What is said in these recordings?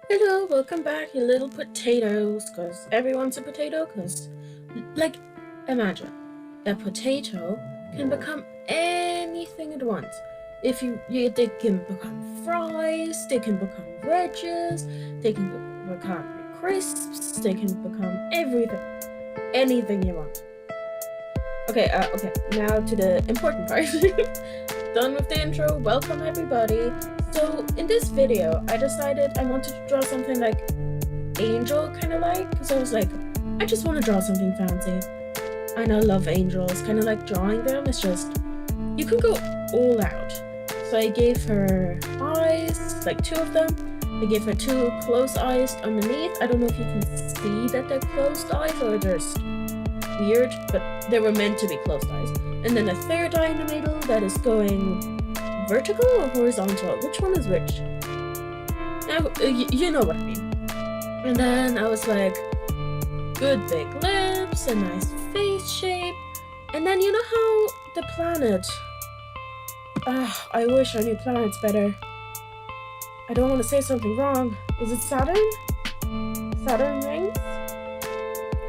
Hello, welcome back, you little potatoes, because everyone's a potato, because, like, imagine, a potato can become anything it wants. They can become fries, they can become wedges, they can become crisps, they can become everything, anything you want. Okay, now to the important part. Done with the intro, welcome everybody. So in this video, I decided I wanted to draw something like angel kind of like, because I was like, I just want to draw something fancy. And I love angels, kind of like drawing them. It's just, you can go all out. So I gave her eyes, like two of them. I gave her two closed eyes underneath. I don't know if you can see that they're closed eyes or they're just weird, but they were meant to be closed eyes. And then a third eye in the middle that is going vertical or horizontal? Which one is which? Now, you know what I mean. And then I was like, good big lips, a nice face shape. And then you know how the planet... I wish I knew planets better. I don't want to say something wrong. Is it Saturn? Saturn rings?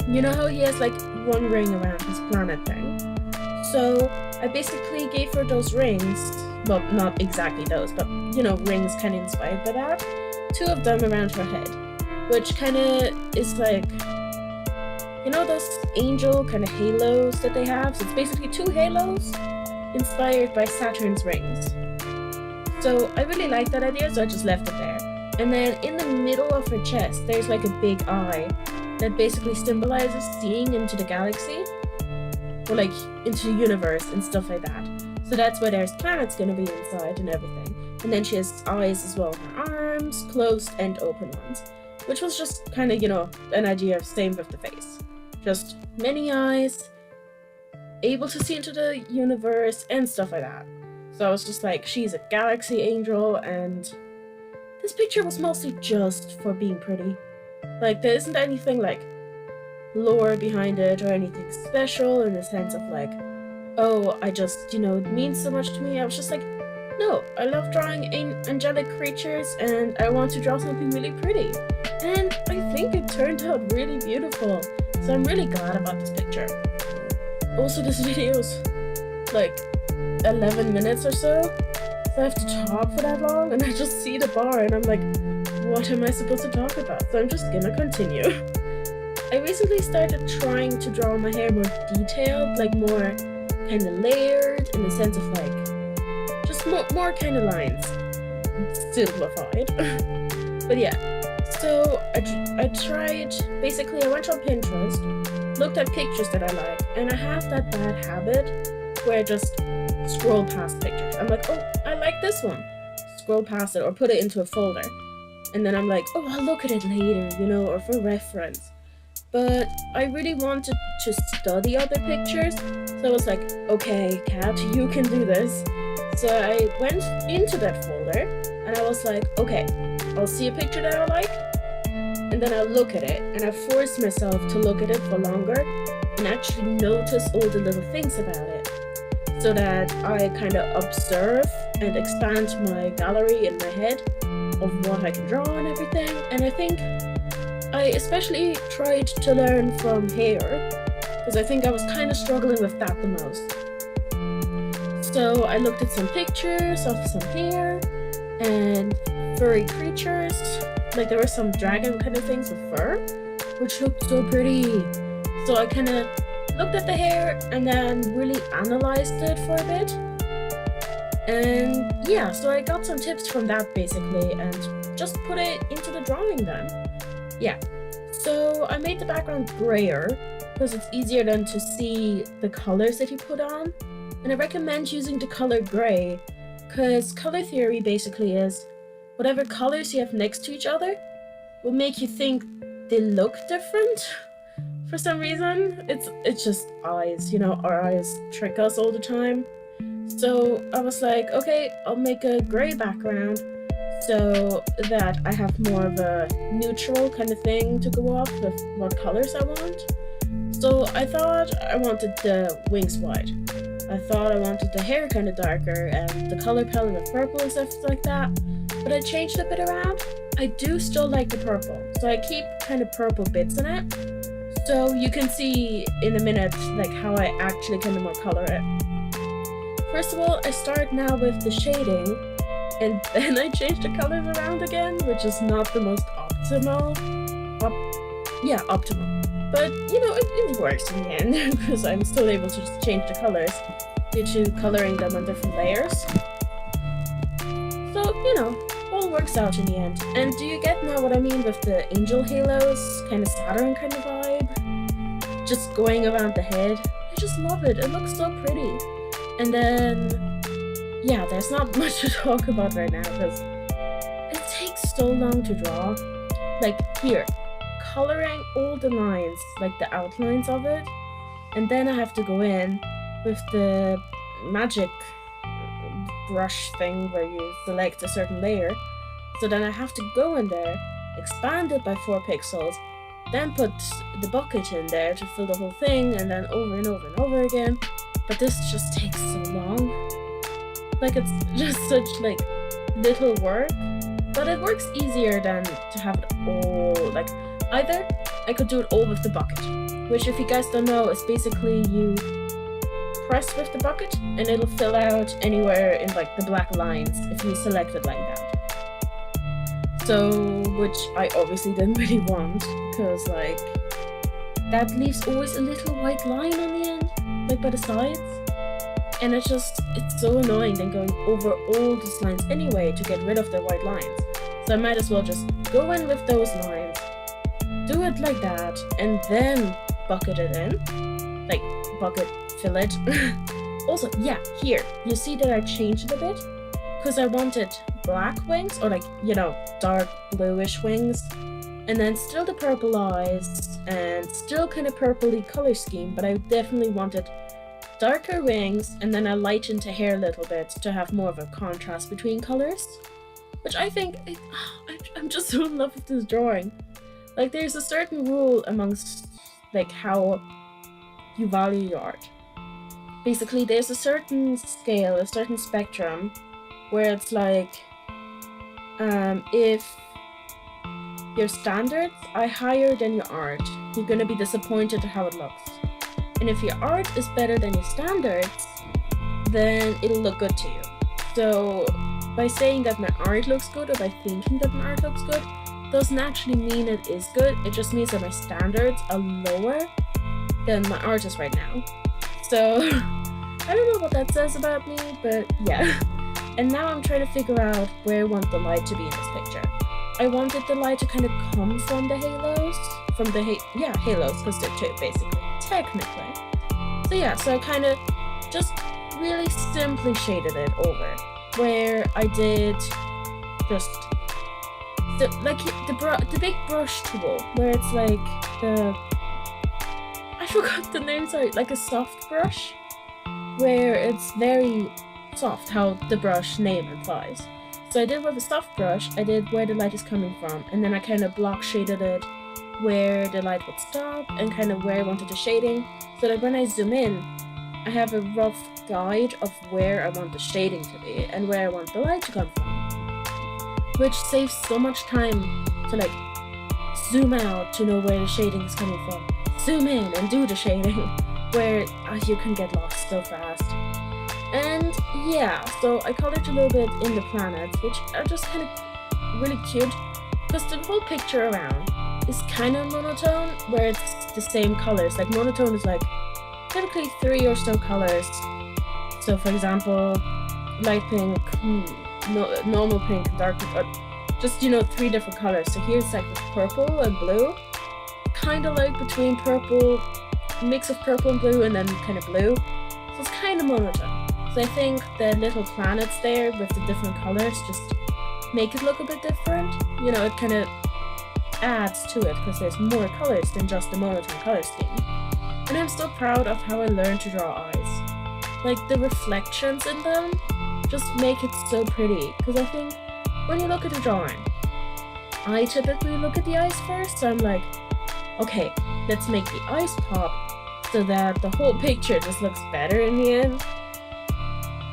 You know how he has like one ring around his planet thing? So I basically gave her those rings. Well, not exactly those, but you know, rings kind of inspired by that. Two of them around her head, which kind of is like, you know, those angel kind of halos that they have. So it's basically two halos inspired by Saturn's rings. So I really like that idea, so I just left it there. And then in the middle of her chest, there's like a big eye that basically symbolizes seeing into the galaxy, or like into the universe and stuff like that. So that's where there's planets gonna be inside and everything. And then she has eyes as well, her arms, closed and open ones. Which was just kind of, you know, an idea of same with the face. Just many eyes, able to see into the universe and stuff like that. So I was just like, she's a galaxy angel, and this picture was mostly just for being pretty. Like, there isn't anything like lore behind it or anything special in the sense of like, oh, I just, you know, it means so much to me. I was just like, no, I love drawing angelic creatures and I want to draw something really pretty. And I think it turned out really beautiful. So I'm really glad about this picture. Also, this video is like 11 minutes or so. So I have to talk for that long and I just see the bar and I'm like, what am I supposed to talk about? So I'm just gonna continue. I recently started trying to draw my hair more detailed, like more kind of layered in the sense of like, just more kind of lines. Simplified. But yeah, so I tried, basically I went on Pinterest, looked at pictures that I like, and I have that bad habit where I just scroll past pictures. I'm like, oh, I like this one. Scroll past it or put it into a folder. And then I'm like, oh, I'll look at it later, you know, or for reference. But I really wanted to study other pictures. So I was like, okay, Kat, you can do this. So I went into that folder and I was like, okay, I'll see a picture that I like. And then I'll look at it. And I forced myself to look at it for longer and actually notice all the little things about it. So that I kind of observe and expand my gallery in my head of what I can draw and everything. And I think I especially tried to learn from hair, because I think I was kind of struggling with that the most. So I looked at some pictures of some hair and furry creatures. Like there were some dragon kind of things with fur, which looked so pretty. So I kind of looked at the hair and then really analyzed it for a bit. And yeah, so I got some tips from that basically and just put it into the drawing then. Yeah, so I made the background grayer because it's easier then to see the colors that you put on. And I recommend using the color gray because color theory basically is whatever colors you have next to each other will make you think they look different for some reason. It's just eyes, you know, our eyes trick us all the time. So I was like, okay, I'll make a gray background so that I have more of a neutral kind of thing to go off with what colors I want. So I thought I wanted the wings white. I thought I wanted the hair kind of darker and the color palette of purple and stuff like that. But I changed a bit around I do still like the purple, so I keep kind of purple bits in it. So you can see in a minute like how I actually kind of more color it. First of all, I start now with the shading, and then I change the colors around again, which is not the most optimal. Optimal. But you know, it works in the end because I'm still able to just change the colors due to coloring them on different layers. So, you know, all works out in the end. And do you get now what I mean with the angel halos? Kind of Saturn kind of vibe? Just going around the head. I just love it. It looks so pretty. And then, yeah, there's not much to talk about right now because it takes so long to draw. Like here, coloring all the lines, like the outlines of it. And then I have to go in with the magic brush thing where you select a certain layer. So then I have to go in there, expand it by 4 pixels, then put the bucket in there to fill the whole thing, and then over and over and over again. But this just takes so long. Like, it's just such like little work, but it works easier than to have it all. Like, either I could do it all with the bucket, which, if you guys don't know, is basically you press with the bucket and it'll fill out anywhere in like the black lines if you select it like that. So, which I obviously didn't really want, because like that leaves always a little white line on the end, like by the sides, and it's so annoying then going over all these lines anyway to get rid of the white lines. So I might as well just go in with those lines, do it like that, and then bucket it in, like bucket fill it. Also, yeah, here you see that I changed it a bit because I wanted black wings, or like, you know, dark bluish wings, and then still the purple eyes and still kind of purpley color scheme, but I definitely wanted darker wings, and then I lightened the hair a little bit to have more of a contrast between colors, which I think I'm just so in love with this drawing. Like, there's a certain rule amongst like how you value your art. Basically, there's a certain scale, a certain spectrum, where it's like, if your standards are higher than your art, you're gonna be disappointed at how it looks. And if your art is better than your standards, then it'll look good to you. So by saying that my art looks good, or by thinking that my art looks good, doesn't actually mean it is good. It just means that my standards are lower than my art is right now. So I don't know what that says about me, but yeah. And now I'm trying to figure out where I want the light to be in this picture. I wanted the light to kind of come from the halos, halos, because they're 2 basically, technically. So yeah, so I kind of just really simply shaded it over, where I did just the big brush tool, where it's like I forgot the name, sorry, like a soft brush, where it's very soft, how the brush name implies. So I did with a soft brush, I did where the light is coming from, and then I kind of block shaded it where the light would stop and kind of where I wanted the shading, so that when I zoom in, I have a rough guide of where I want the shading to be and where I want the light to come from, which saves so much time to like zoom out to know where the shading is coming from, zoom in and do the shading, where you can get lost so fast. And yeah, so I colored a little bit in the planets, which are just kind of really cute, because the whole picture around is kind of monotone, where it's the same colors. Like, monotone is like typically 3 or so colors. So for example, light pink, normal pink, dark pink, or just, you know, 3 different colors. So here's like this purple and blue, kind of like between purple, mix of purple and blue, and then kind of blue. So it's kind of monotone. So I think the little planets there with the different colors just make it look a bit different. You know, it kind of adds to it because there's more colors than just the monotone color scheme. And I'm still proud of how I learned to draw eyes. Like, the reflections in them just make it so pretty, because I think when you look at a drawing, I typically look at the eyes first, so I'm like, okay, let's make the eyes pop so that the whole picture just looks better in the end.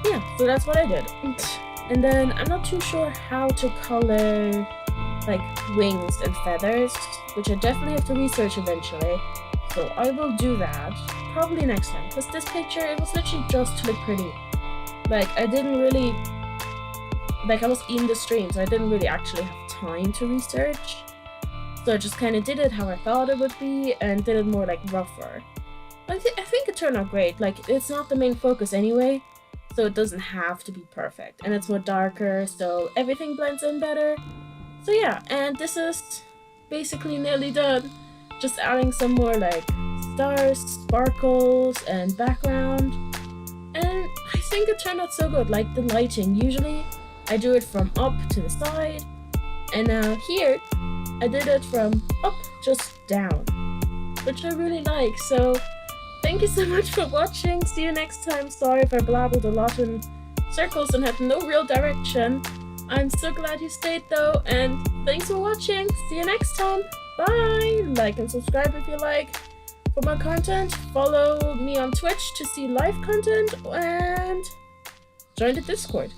Yeah, so that's what I did. And then I'm not too sure how to color like wings and feathers, which I definitely have to research eventually. So I will do that probably next time, because this picture, it was literally just to look pretty. Like, I didn't really, like, I was in the stream, so I didn't really actually have time to research. So I just kind of did it how I thought it would be, and did it more like rougher. I think it turned out great. Like, it's not the main focus anyway, so it doesn't have to be perfect. And it's more darker, so everything blends in better. So yeah, and this is basically nearly done. Just adding some more like stars, sparkles, and background. And I think it turned out so good. Like the lighting, usually I do it from up to the side, and now here I did it from up just down, which I really like. So thank you so much for watching. See you next time. Sorry if I blabbled a lot in circles and had no real direction. I'm so glad you stayed though, and thanks for watching. See you next time. Bye! Like and subscribe if you like. For more content, follow me on Twitch to see live content, and join the Discord.